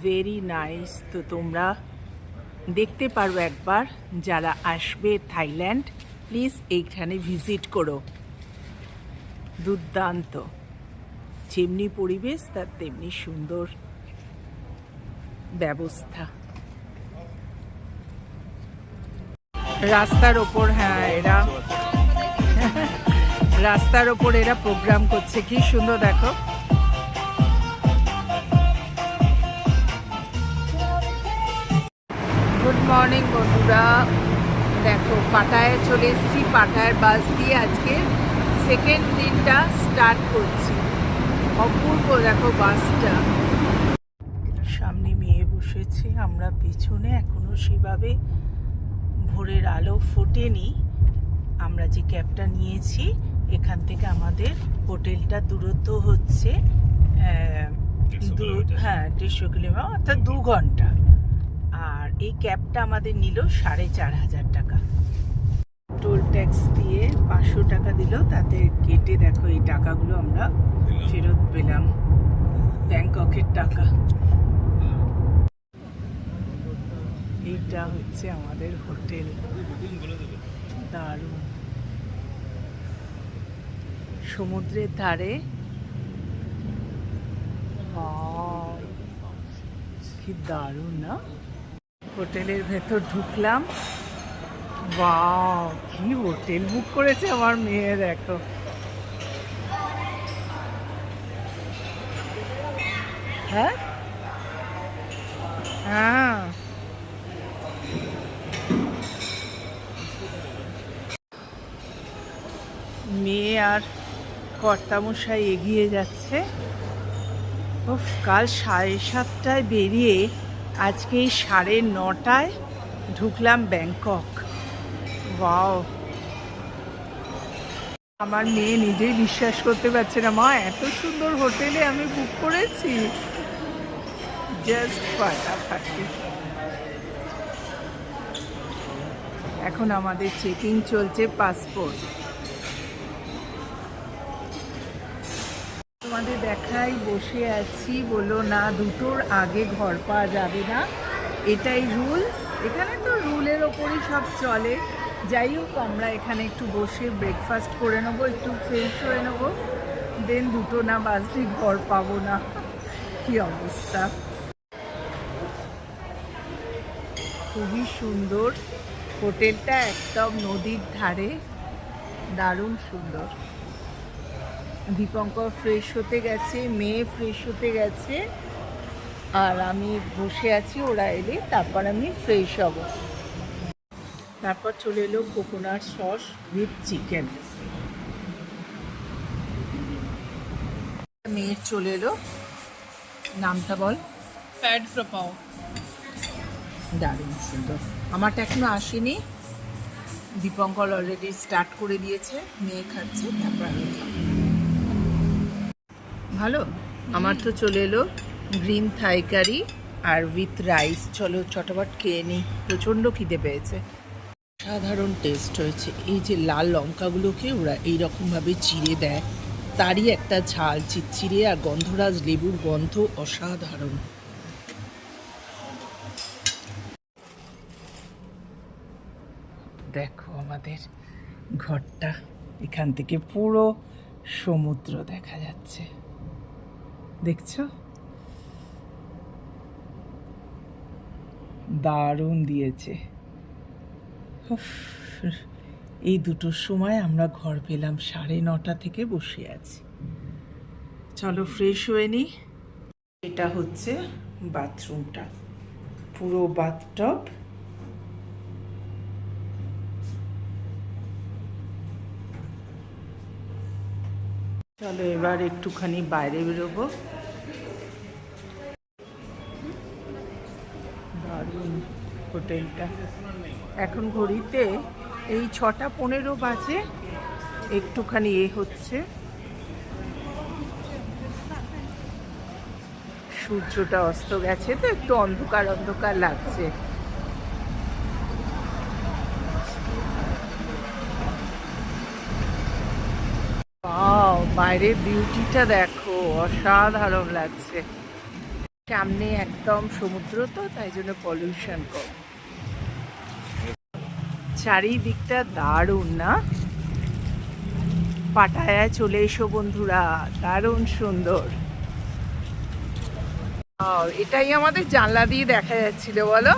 Very nice. তো তোমরা দেখতে পারো একবার, যারা আসবে থাইল্যান্ড প্লিজ এইখানে ভিজিট করো। দুর্দান্ত, যেমনি পরিবেশ তার তেমনি সুন্দর ব্যবস্থা। রাস্তার ওপর, হ্যাঁ এরা রাস্তার ওপর এরা প্রোগ্রাম করছে, কি সুন্দর দেখো। গুড মর্নিং বন্ধুরা, দেখো পাটায় চলে এসেছি। পাটায়ের বাস দিয়ে আজকে সেকেন্ড দিনটা স্টার্ট করছি। অপূর্ব দেখো বাসটা, সামনে মেয়ে বসেছে, আমরা পেছনে। এখনো সেভাবে ভোরের আলো ফোটেনি। আমরা যে ক্যাবটা নিয়েছি এখান থেকে আমাদের হোটেলটা দূরত্ব হচ্ছে 150 কিলোমিটার, অর্থাৎ 2 ঘন্টা। আর এই ক্যাবটা আমাদের নিল 4,500 টাকা। টোল ট্যাক্স দিয়ে 500 টাকা দিল, তাতে কেটে দেখো এই টাকাগুলো আমরা ফেরত পেলাম, ব্যাংককের টাকা। এইটা হচ্ছে আমাদের হোটেল, দারুণ সমুদ্রের ধারে। কি দারুণ না? হোটেলের ভেতর ঢুকলাম, ওয়াও কি হোটেল বুক করেছে আমার মেয়ে, দেখো। হ্যাঁ হ্যাঁ, মেয়ে আর কর্তামশাই এগিয়ে যাচ্ছে। কাল 7:30টায় বেরিয়ে আজকে 9:30টায় ঢুকলাম ব্যাংকক। ওয়াও, আমার মেয়ে নিজেই বিশ্বাস করতে পারছে না, মা এত সুন্দর হোটেলে আমি বুক করেছি। জাস্ট ফাটাফাটি। এখন আমাদের চেকিং চলছে, পাসপোর্ট। তোমাদের দেখাই, বসে আছি, বললো না 2টোর আগে ঘর পাওয়া যাবে না, এটাই রুল। এখানে তো রুলের ওপরই সব চলে। যাই হোক, আমরা এখানে একটু বসে ব্রেকফাস্ট করে নেবো, একটু ফ্রেশ হয়ে নেবো, দেন 2টো না বাজলে ঘর পাবো না। কি অবস্থা! খুবই সুন্দর হোটেলটা, একদম নদীর ধারে, দারুণ সুন্দর। দীপঙ্কর ফ্রেশ হতে গেছে, মেয়ে ফ্রেশ হতে গেছে, আর আমি বসে আছি। ওরা এলে তারপর আমি ফ্রেশ হব। তারপর চলে এলো কোকোনাট সস উইথ চিকেন। মেয়ের চলে এলো, নামটা বল। প্যাড প্রপাও। দারুণ সুন্দর। আমারটা এখনো আসেনি, দীপঙ্কর অলরেডি স্টার্ট করে দিয়েছে, মেয়ে খাচ্ছে, তারপর আমি খাবো। ভালো। আমার তো চলে এলো গ্রিন থাই কারি আর উইথ রাইস। চলো চটাপট খেয়ে নিই, প্রচণ্ড খিদে পেয়েছে। সাধারণ টেস্ট হয়েছে। এই যে লাল লঙ্কাগুলোকে ওরা এইরকমভাবে চিড়ে দেয়, তারই একটা ঝাল, চিড়চিড়ে আর গন্ধরাজ লেবুর গন্ধ অসাধারণ। দেখো আমাদের ঘরটা, এখান থেকে পুরো সমুদ্র দেখা যাচ্ছে, দেখছো? দারুণ দিয়েছে। এই 2টোর সময় আমরা ঘর পেলাম, 9:30 থেকে বসে আছি। চলো ফ্রেশ হয়ে নিই। এটা হচ্ছে বাথরুমটা, পুরো বাথটব। চলো এবার একটুখানি বাইরে বেরোবো। দারুণ হোটেলটা। এখন ঘড়িতে এই 6:15 বাজে, একটুখানি হচ্ছে, সূর্যটা অস্ত গেছে তো একটু অন্ধকার অন্ধকার লাগছে। বাইরের বিউটিটা দেখো, অসাধারণ লাগছে। সামনে একদম সমুদ্র, তো তাই জন্য পলিউশন কম। চারিদিকটা দারুণ না? পাটায়ায় চলে এসো বন্ধুরা, দারুণ সুন্দর। এটাই আমাদের জানলা দিয়ে দেখা যাচ্ছিল, বলো?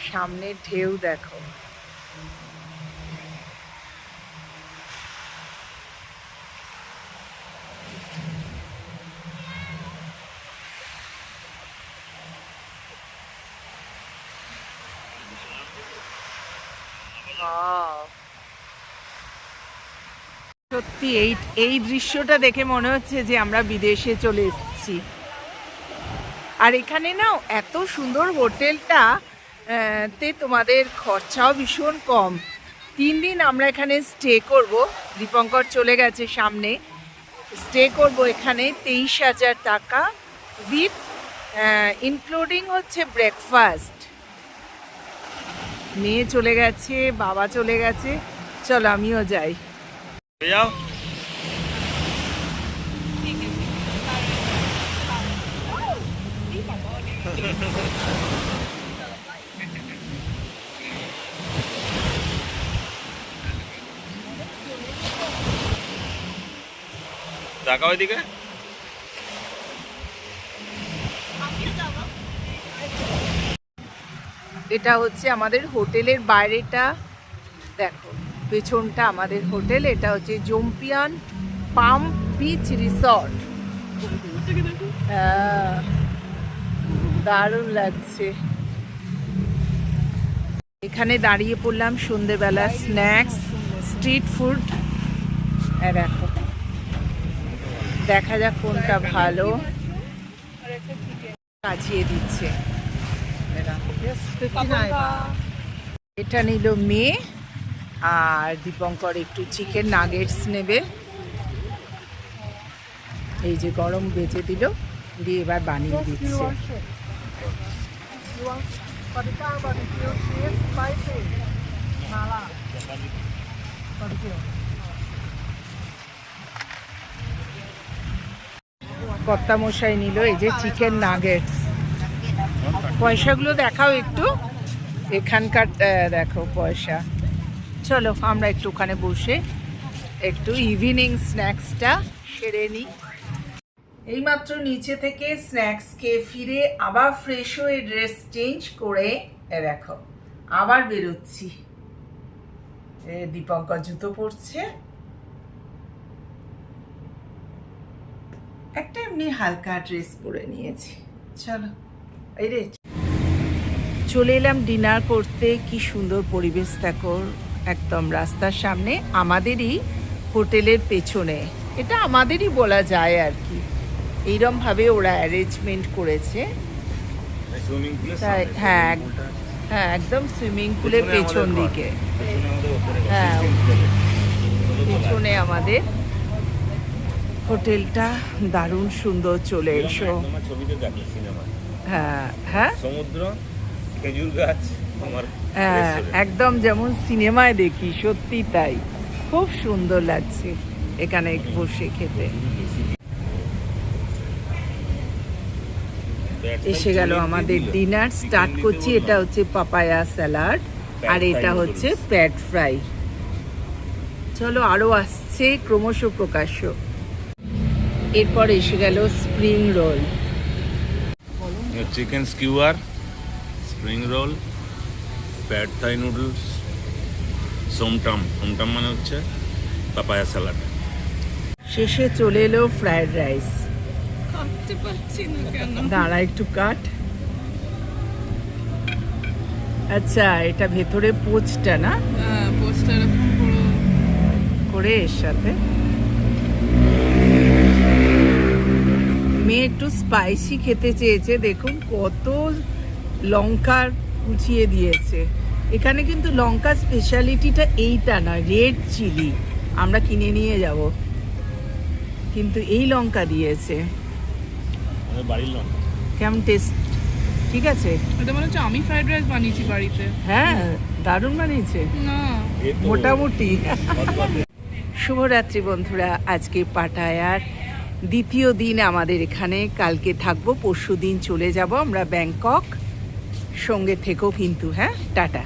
সামনে ঢেউ দেখো। সত্যি এই দৃশ্যটা দেখে মনে হচ্ছে যে আমরা বিদেশে চলে এসেছি। আর এখানে না এত সুন্দর হোটেলটা, তে তোমাদের খরচাও ভীষণ কম। 3 দিন আমরা এখানে স্টে করব। দীপঙ্কর চলে গেছে সামনে। স্টে করব এখানে 23,000 টাকা উইথ ইনক্লুডিং হচ্ছে ব্রেকফাস্ট। মেয়ে চলে গেছে, বাবা চলে গেছে, চলো আমিও যাই। যাও। তাকাও এদিকে। এটা হচ্ছে আমাদের হোটেলের বাইরেটা, দেখো পেছনটা আমাদের হোটেল। এটা হচ্ছে জম্পিয়ান পাম বিচ রিসর্ট। দারুণ লাগছে। এখানে দাঁড়িয়ে পড়লাম সন্ধেবেলা, স্ন্যাক্স, স্ট্রিট ফুড। দেখো, দেখা যাক কোনটা ভালো। কাজিয়ে দিচ্ছে। এটা নিল মেয়ে, আর দীপঙ্কর একটু চিকেন নাগেটস নেবে। এই যে গরম বেজে দিল, দিয়ে এবার বানিয়ে দিচ্ছে। কর্তা মশাই নিল এই যে চিকেন নাগেটস। পয়সাগুলো দেখাও একটু, এখানকার দেখো পয়সা। চলো আমরা একটু ওখানে বসে একটু ইভিনিং স্ন্যাক্সটা সেরে নিই। এইমাত্র নিচে থেকে স্ন্যাক্স খেয়ে ফিরে আবার ফ্রেশ হয়ে ড্রেস চেঞ্জ করে দেখো আবার বেরোচ্ছি। দীপঙ্কর জুতো পরছে, একটা এমনি হালকা ড্রেস পরে নিয়েছি। চলো এই রে, চলে এলাম ডিনার করতে। কি সুন্দর পরিবেশ দেখো, একদম রাস্তার সামনে, আমাদেরই হোটেলের পেছনে। এটা আমাদেরই বলা যায় আর কি, এইরকম ভাবে ওরা অ্যারেঞ্জমেন্ট করেছে। হ্যাঁ হ্যাঁ, একদম সুইমিং পুলের পেছন দিকে। হ্যাঁ, পেছনে আমাদের হোটেলটা। দারুণ সুন্দর, চলে এসো। হ্যাঁ হ্যাঁ, সমুদ্র, খেজুর গাছ, হ্যাঁ একদম যেমন সিনেমায় দেখি, সত্যি তাই। খুব সুন্দর লাগছে এখানে বসে খেতে। এসে গেল আমাদের ডিনার, স্টার্ট করছি। এটা হচ্ছে পাপায়া স্যালাড, আর এটা হচ্ছে প্যাড ফ্রাই। চলো আরো আসছে ক্রমশ প্রকাশ্য। এরপর এসে গেল spring roll, chicken skewer, spring roll, pad Thai noodles, som tam. Som tam মানে হচ্ছে পাপায়া স্যালাড। শেষে চলে এলো ফ্রাইড রাইস। দাঁড়া একটু কাট। আচ্ছা, এটা ভেতরে পোচটা না, পোচটা করে এর সাথে মেয়ে একটু স্পাইসি খেতে চেয়েছে। দেখুন কত লঙ্কা কুচিয়ে দিয়েছে। এখানে কিন্তু লঙ্কা স্পেশালিটিটা এইটা না, রেড চিলি। আমরা কিনে নিয়ে যাব, কিন্তু এই লঙ্কা দিয়েছে। বাড়ির লঙ্কা কেমন টেস্ট? ঠিক আছে। এটা মনে হচ্ছে আমি ফ্রাইড রাইস বানিয়েছি বাড়িতে। হ্যাঁ, দারুণ বানিয়েছে না মোটামুটি। শুভরাত্রি বন্ধুরা, আজকে পাটায়ার দ্বিতীয় দিন আমাদের এখানে। কালকে থাকবো, পরশু দিন চলে যাব আমরা ব্যাংকক। সঙ্গে থেকেও কিন্তু, হ্যাঁ, টাটা।